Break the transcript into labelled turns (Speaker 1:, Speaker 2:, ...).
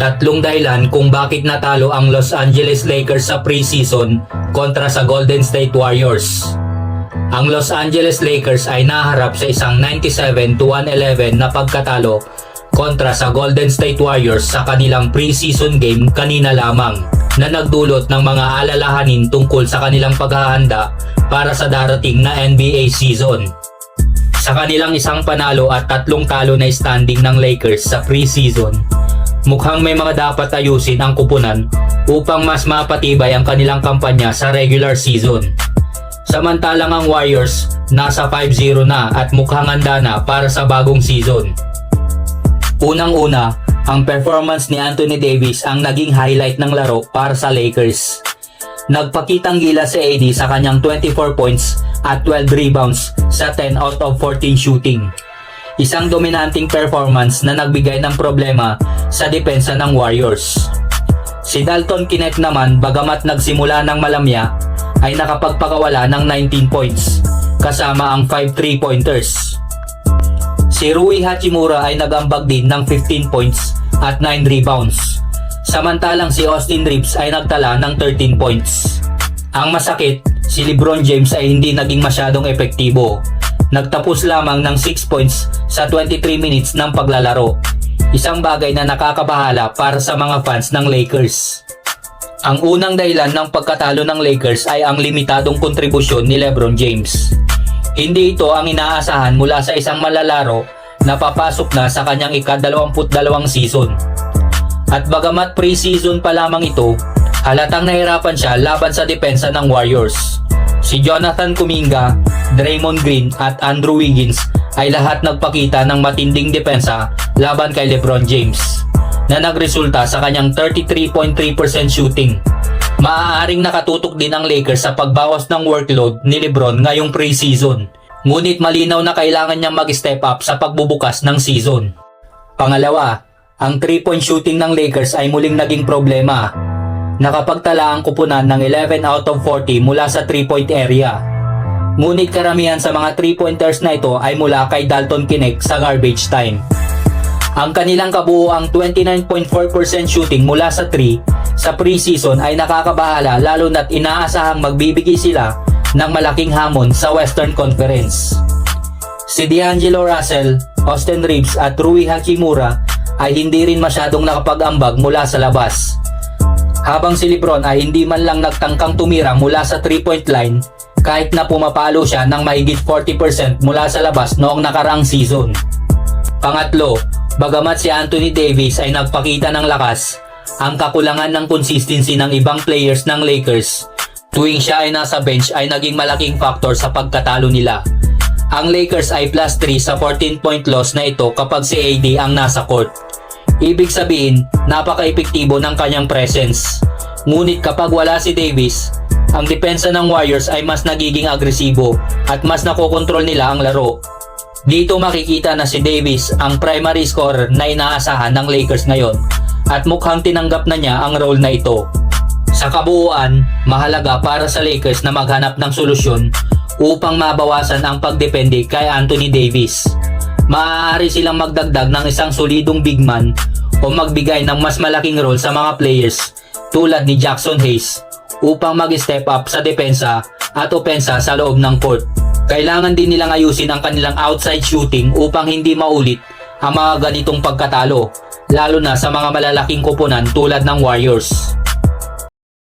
Speaker 1: Tatlong dahilan kung bakit natalo ang Los Angeles Lakers sa preseason kontra sa Golden State Warriors. Ang Los Angeles Lakers ay naharap sa isang 97-111 na pagkatalo kontra sa Golden State Warriors sa kanilang preseason game kanina lamang, na nagdulot ng mga alalahanin tungkol sa kanilang paghahanda para sa darating na NBA season. Sa kanilang isang panalo at tatlong talo na standing ng Lakers sa preseason, mukhang may mga dapat ayusin ang kupunan upang mas mapatibay ang kanilang kampanya sa regular season. Samantalang ang Warriors nasa 5-0 na at mukhang handa na para sa bagong season. Unang-una, ang performance ni Anthony Davis ang naging highlight ng laro para sa Lakers. Nagpakitang gila si AD sa kanyang 24 points at 12 rebounds sa 10 out of 14 shooting. Isang dominanting performance na nagbigay ng problema sa depensa ng Warriors. Si Dalton Knecht naman, bagamat nagsimula ng malamya, ay nakapagpakawala ng 19 points kasama ang 5 3-pointers. Si Rui Hachimura ay nagambag din ng 15 points at 9 rebounds. Samantalang si Austin Reeves ay nagtala ng 13 points. Ang masakit, si LeBron James ay hindi naging masyadong epektibo. Nagtapos lamang ng 6 points sa 23 minutes ng paglalaro. Isang bagay na nakakabahala para sa mga fans ng Lakers. Ang unang dahilan ng pagkatalo ng Lakers ay ang limitadong kontribusyon ni LeBron James. Hindi ito ang inaasahan mula sa isang malalaro na papasok na sa kanyang ika-22 season. At bagamat pre-season pa lamang ito, halatang nahirapan siya laban sa depensa ng Warriors. Si Jonathan Kuminga, Draymond Green at Andrew Wiggins ay lahat nagpakita ng matinding depensa laban kay LeBron James, na nagresulta sa kanyang 33.3% shooting. Maaaring nakatutok din ang Lakers sa pagbawas ng workload ni LeBron ngayong pre-season. Ngunit malinaw na kailangan niyang mag-step up sa pagbubukas ng season. Pangalawa, ang 3-point shooting ng Lakers ay muling naging problema. Nakapagtala ang kupunan ng 11 out of 40 mula sa 3-point area. Ngunit karamihan sa mga 3-pointers na ito ay mula kay Dalton Knecht sa garbage time. Ang kanilang kabuuang 29.4% shooting mula sa 3 sa preseason ay nakakabahala, lalo na't inaasahang magbibigay sila ng malaking hamon sa Western Conference. Si D'Angelo Russell, Austin Reeves at Rui Hachimura ay hindi rin masyadong nakapag-ambag mula sa labas. Habang si LeBron ay hindi man lang nagtangkang tumira mula sa 3-point line kahit na pumapalo siya ng mahigit 40% mula sa labas noong nakaraang season. Pangatlo, bagamat si Anthony Davis ay nagpakita ng lakas, ang kakulangan ng consistency ng ibang players ng Lakers tuwing siya ay nasa bench ay naging malaking factor sa pagkatalo nila. Ang Lakers ay +3 sa 14-point loss na ito kapag si AD ang nasa court. Ibig sabihin, napaka-epektibo ng kanyang presence. Ngunit kapag wala si Davis, ang depensa ng Warriors ay mas nagiging agresibo at mas nakokontrol nila ang laro. Dito makikita na si Davis ang primary scorer na inaasahan ng Lakers ngayon at mukhang tinanggap na niya ang role na ito. Sa kabuuan, mahalaga para sa Lakers na maghanap ng solusyon upang mabawasan ang pagdepende kay Anthony Davis. Maaari silang magdagdag ng isang solidong big man o magbigay ng mas malaking role sa mga players tulad ni Jackson Hayes upang mag-step up sa depensa at opensa sa loob ng court. Kailangan din nilang ayusin ang kanilang outside shooting upang hindi maulit ang mga ganitong pagkatalo, lalo na sa mga malalaking koponan tulad ng Warriors.